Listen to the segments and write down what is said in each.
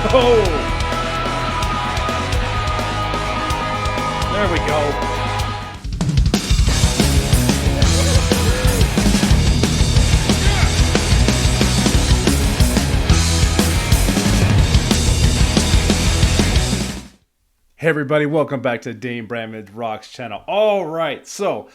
Oh, there we go. Hey everybody, welcome back to Dane Bramid Rocks channel. All right, so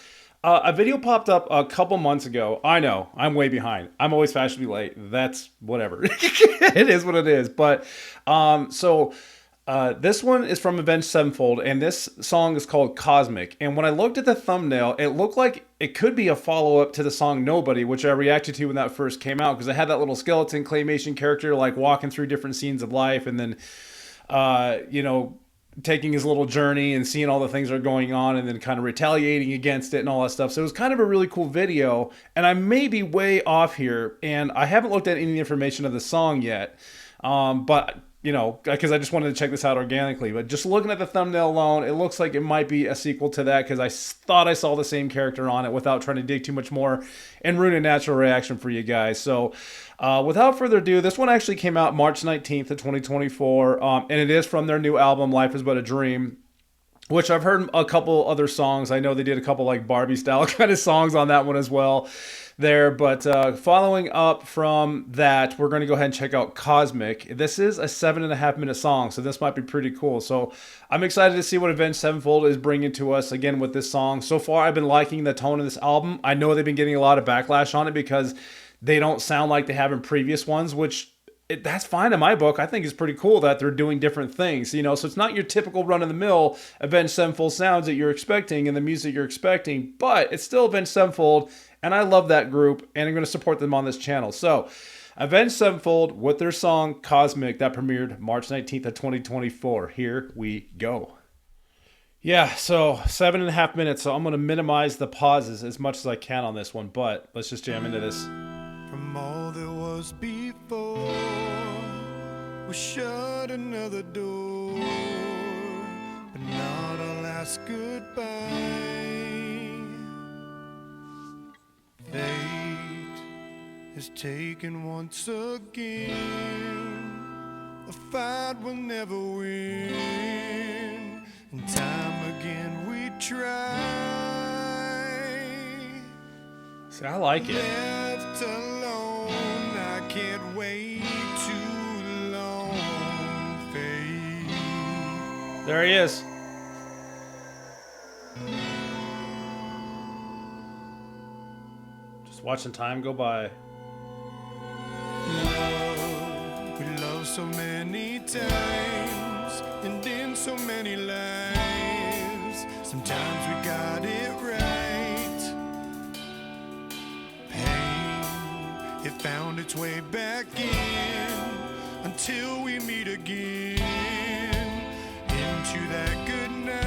a video popped up a couple months ago. I know, I'm way behind. I'm always fashionably late. That's whatever. It is what it is. But this one is from Avenged Sevenfold, and this song is called Cosmic. And when I looked at the thumbnail, it looked like it could be a follow-up to the song Nobody, which I reacted to when that first came out, because it had that little skeleton claymation character like walking through different scenes of life, and then taking his little journey and seeing all the things that are going on and then kind of retaliating against it and all that stuff. So it was kind of a really cool video, and I may be way off here, and I haven't looked at any information of the song yet, but because I just wanted to check this out organically. But just looking at the thumbnail alone, it looks like it might be a sequel to that, because I thought I saw the same character on it without trying to dig too much more and ruin a natural reaction for you guys. So without further ado, this one actually came out March 19th of 2024, and it is from their new album, Life is But a Dream, which I've heard a couple other songs. I know they did a couple like Barbie style kind of songs on that one as well there. But following up from that, we're going to go ahead and check out Cosmic. This is a 7.5 minute song, so this might be pretty cool. So I'm excited to see what Avenged Sevenfold is bringing to us again with this song. So far, I've been liking the tone of this album. I know they've been getting a lot of backlash on it because they don't sound like they have in previous ones, which that's fine in my book. I think it's pretty cool that they're doing different things, so it's not your typical run-of-the-mill Avenged Sevenfold sounds that you're expecting and the music you're expecting, but it's still Avenged Sevenfold, and I love that group, and I'm going to support them on this channel. So, Avenged Sevenfold with their song Cosmic that premiered March 19th of 2024. Here we go. Yeah, so 7.5 minutes, so I'm going to minimize the pauses as much as I can on this one, but let's just jam into this. From all that was before, we shut another door, but not our last goodbye. Fate is taken once again, a fight we'll never win, and time again we try. See, I like it. Left alone, I can't wait too long. Fate. There he is. Just watching time go by. Love, we love so many times and in so many lives. Sometimes we got it right. It found its way back in until we meet again into that good night.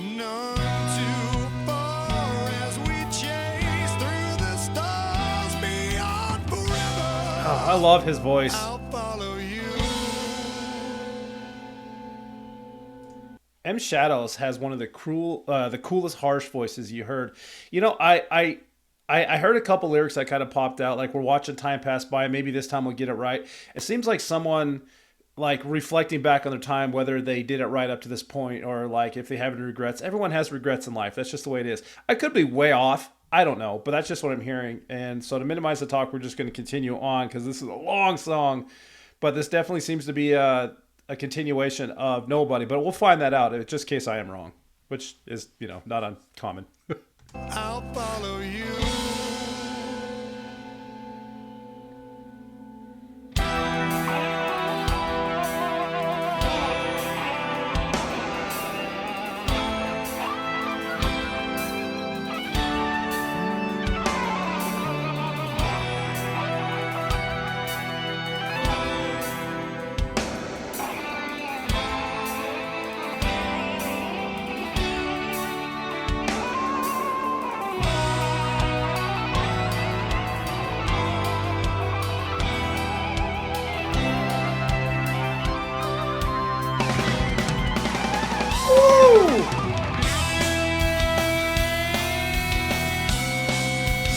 None too far as we chase through the stars beyond forever. Oh, I love his voice. I'll follow you. M Shadows has one of the coolest harsh voices you heard. I heard a couple lyrics that kind of popped out, like we're watching time pass by, maybe this time we'll get it right. It seems like someone like reflecting back on their time, whether they did it right up to this point or like if they have any regrets. Everyone has regrets in life. That's just the way it is. I could be way off. I don't know, but that's just what I'm hearing. And so to minimize the talk, we're just going to continue on because this is a long song, but this definitely seems to be a continuation of Nobody, but we'll find that out just in case I am wrong, which is, not uncommon. I'll follow you.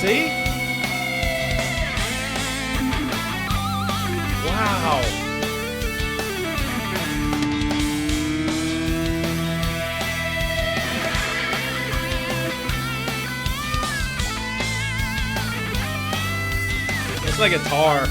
See? Wow. Like a guitar.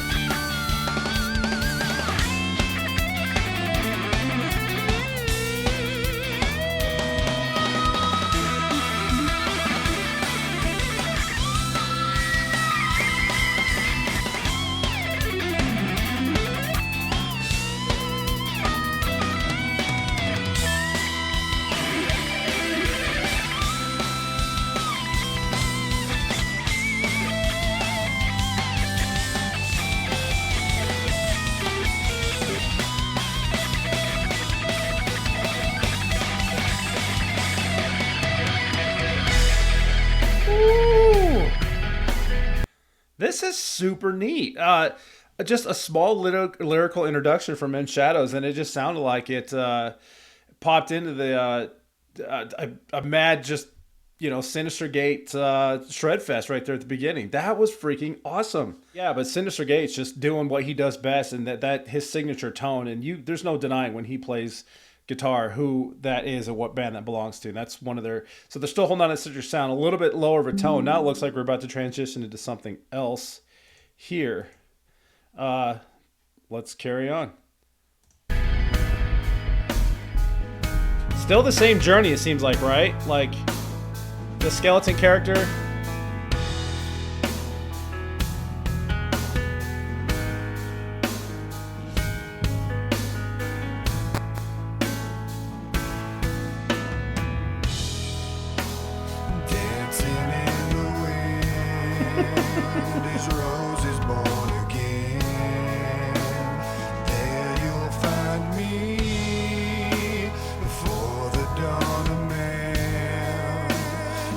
This is super neat. Just a small lyrical introduction from In Shadows, and it just sounded like it popped into the a mad just Sinister Gate shred fest right there at the beginning. That was freaking awesome. Yeah, but Sinister Gate's just doing what he does best, and that his signature tone. And there's no denying when he plays guitar who that is and what band that belongs to. And that's one of their. So they're still holding on to signature sound, a little bit lower of a tone. Now it looks like we're about to transition into something else here. Let's carry on. Still the same journey, it seems like, right? Like the skeleton character. Dancing in the wind, these roses born again. There you'll find me before the dawn of man.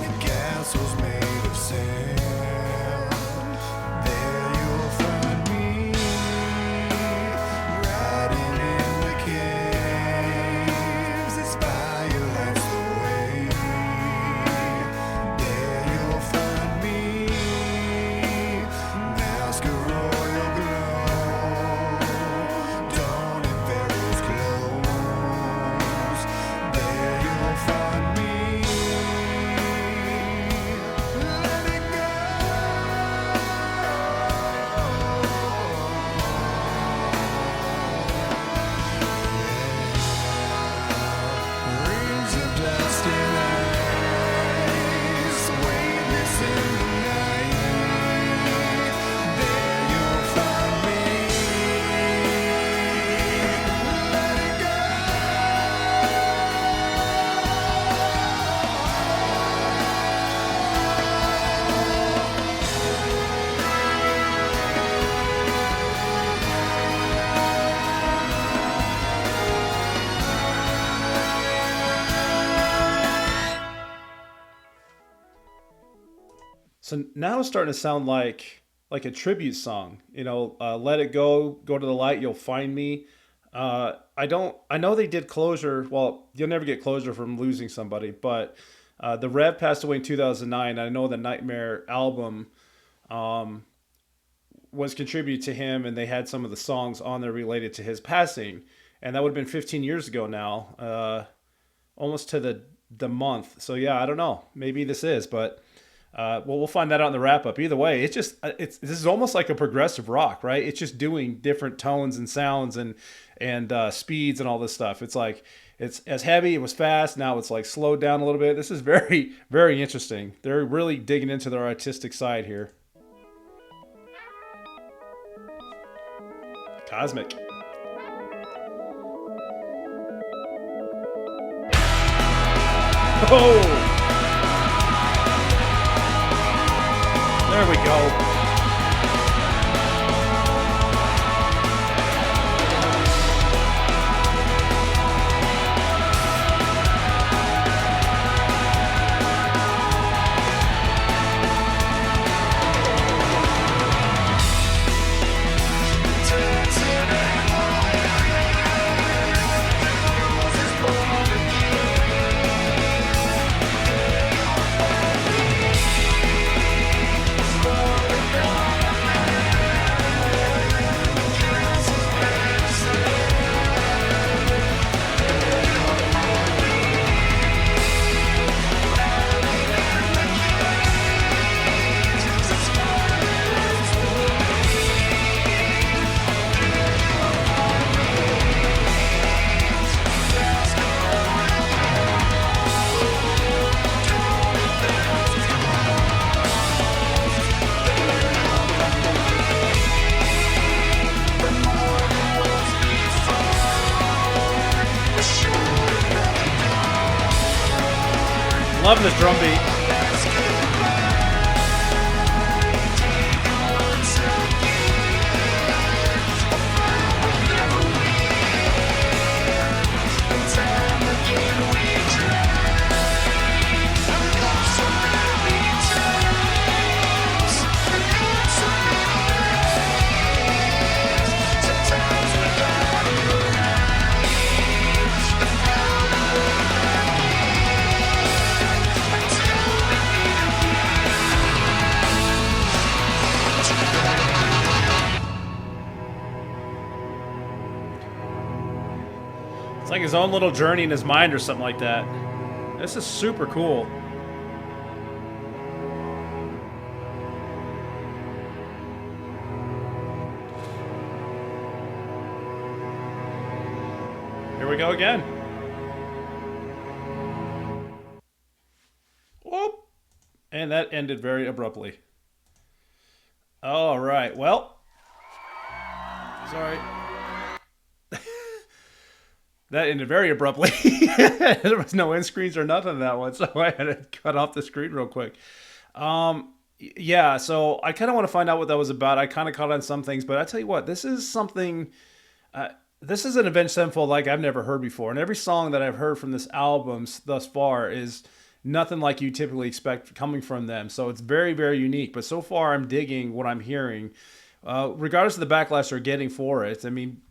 In castles made of sand. There you'll find me riding in the caves. This fire lights the way. There you'll find me, mask of royal glow, dawn in Pharaoh's clothes. There you'll find me, let it go. Rings of dust and ice, weightless in the night. There you'll find me, let it go. So now it's starting to sound like a tribute song. Let it go, go to the light, you'll find me. I know they did closure. Well, you'll never get closure from losing somebody, but the Rev passed away in 2009. I know the Nightmare album was contributed to him, and they had some of the songs on there related to his passing, and that would have been 15 years ago now, almost to the month. So yeah, I don't know. Maybe this is, but we'll find that out in the wrap up. Either way, this is almost like a progressive rock, right? It's just doing different tones and sounds and speeds and all this stuff. It's like it's as heavy, it was fast. Now it's like slowed down a little bit. This is very, very interesting. They're really digging into their artistic side here. Cosmic. Oh! There we go. Loving this drum beat. It's like his own little journey in his mind or something like that. This is super cool. Here we go again. Whoop. And that ended very abruptly. All right, well. Sorry. That ended very abruptly. There was no end screens or nothing in that one, so I had to cut off the screen real quick. Yeah, so I kind of want to find out what that was about. I kind of caught on some things, but I tell you what, this is something. This is an Avenged Sevenfold like I've never heard before, and every song that I've heard from this album thus far is nothing like you typically expect coming from them. So it's very, very unique. But so far, I'm digging what I'm hearing, regardless of the backlash they're getting for it. I mean,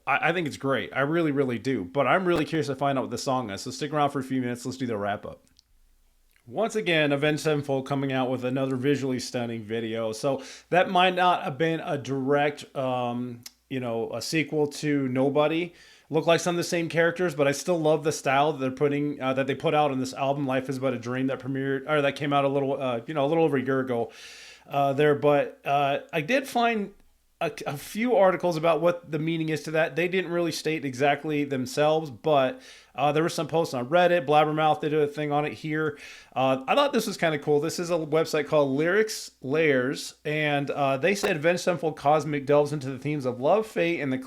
I think it's great. I really, really do. But I'm really curious to find out what the song is. So stick around for a few minutes. Let's do the wrap up. Once again, Avenged Sevenfold coming out with another visually stunning video. So that might not have been a direct, a sequel to Nobody. Look like some of the same characters, but I still love the style that they're putting, that they put out in this album, Life Is But a Dream, that came out a little over a year ago. But I did find a few articles about what the meaning is to that. They didn't really state exactly themselves, but there were some posts on Reddit. Blabbermouth did a thing on it here. I thought this was kind of cool. This is a website called Lyrics Layers, and they said Avenged Sevenfold Cosmic delves into the themes of love, fate, and the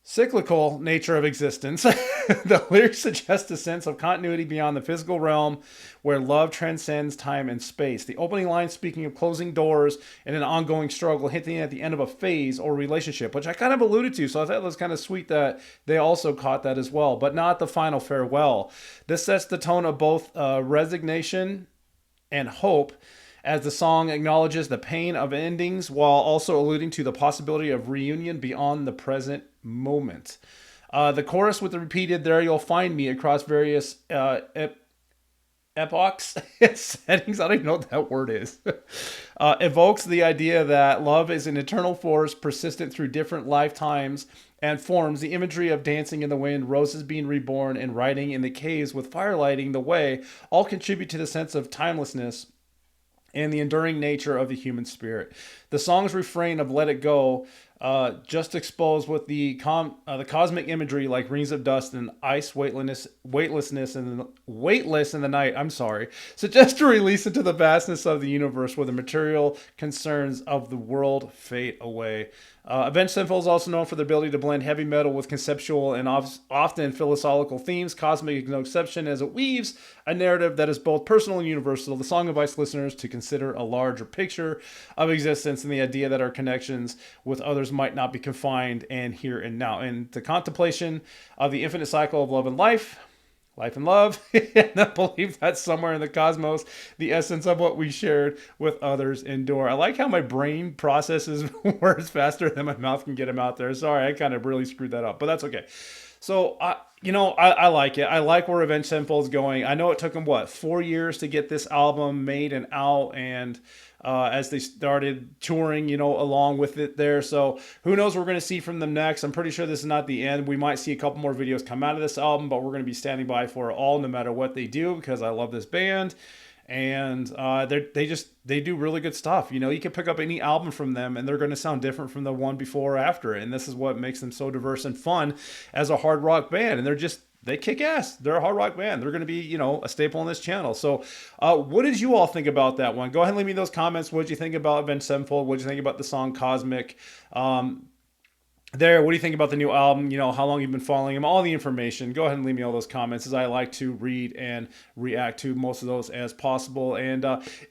cyclical nature of existence. The lyrics suggest a sense of continuity beyond the physical realm where love transcends time and space. The opening line speaking of closing doors and an ongoing struggle, hinting at the end of a phase or relationship, which I kind of alluded to. So I thought it was kind of sweet that they also caught that as well, but not the final farewell. This sets the tone of both resignation and hope, as the song acknowledges the pain of endings while also alluding to the possibility of reunion beyond the present moment. The chorus with the repeated "There You'll Find Me" across various epochs settings, I don't even know what that word is, evokes the idea that love is an eternal force persistent through different lifetimes and forms. The imagery of dancing in the wind, roses being reborn, and riding in the caves with fire lighting the way all contribute to the sense of timelessness and the enduring nature of the human spirit. The song's refrain of "Let It Go," just exposed with the cosmic imagery like rings of dust and ice, weightless in the night. I'm sorry. Suggests a release into the vastness of the universe where the material concerns of the world fade away. Avenged Sevenfold is also known for the ability to blend heavy metal with conceptual and often philosophical themes. Cosmic is no exception, as it weaves a narrative that is both personal and universal. The song invites listeners to consider a larger picture of existence and the idea that our connections with others might not be confined and here and now, and the contemplation of the infinite cycle of love and life and love, and I believe that somewhere in the cosmos, the essence of what we shared with others endure. I like how my brain processes words faster than my mouth can get them out there. Sorry, I kind of really screwed that up, but that's okay. So, I like it. I like where Avenged Sevenfold's going. I know it took them, 4 years to get this album made and out, and as they started touring, along with it there. So who knows what we're going to see from them next. I'm pretty sure this is not the end. We might see a couple more videos come out of this album, but we're going to be standing by for it all, no matter what they do, because I love this band. And they do really good stuff. You can pick up any album from them and they're going to sound different from the one before or after it. And this is what makes them so diverse and fun as a hard rock band. And they kick ass. They're a hard rock band. They're going to be, a staple on this channel. So what did you all think about that one? Go ahead and leave me those comments. What did you think about Avenged Sevenfold? What did you think about the song Cosmic? there. What do you think about the new album? You know, how long you've been following him, all the information. Go ahead and leave me all those comments, as I like to read and react to most of those as possible. And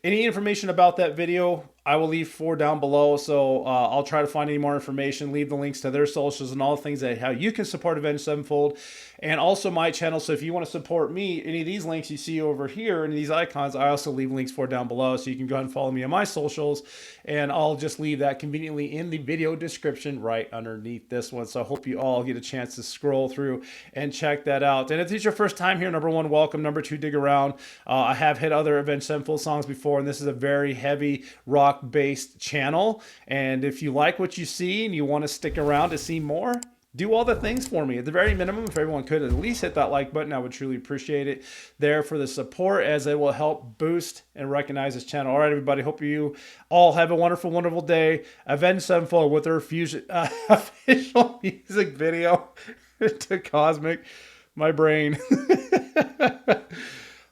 any information about that video, I will leave for down below. So I'll try to find any more information, leave the links to their socials and all the things that how you can support Avenged Sevenfold, and also my channel. So if you want to support me, any of these links you see over here, any of these icons, I also leave links for down below. So you can go ahead and follow me on my socials, and I'll just leave that conveniently in the video description right underneath this one. So I hope you all get a chance to scroll through and check that out. And if it's your first time here, number one, welcome. Number two, dig around. I have hit other Avenged Sevenfold songs before, and this is a very heavy rock based channel. And if you like what you see and you want to stick around to see more, do all the things for me. At the very minimum, if everyone could at least hit that like button, I would truly appreciate it there for the support, as it will help boost and recognize this channel. All right, everybody, hope you all have a wonderful, wonderful day. Avenged Sevenfold with their fusion, official music video to Cosmic, my brain.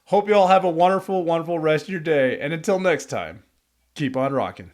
Hope you all have a wonderful, wonderful rest of your day. And until next time, keep on rocking.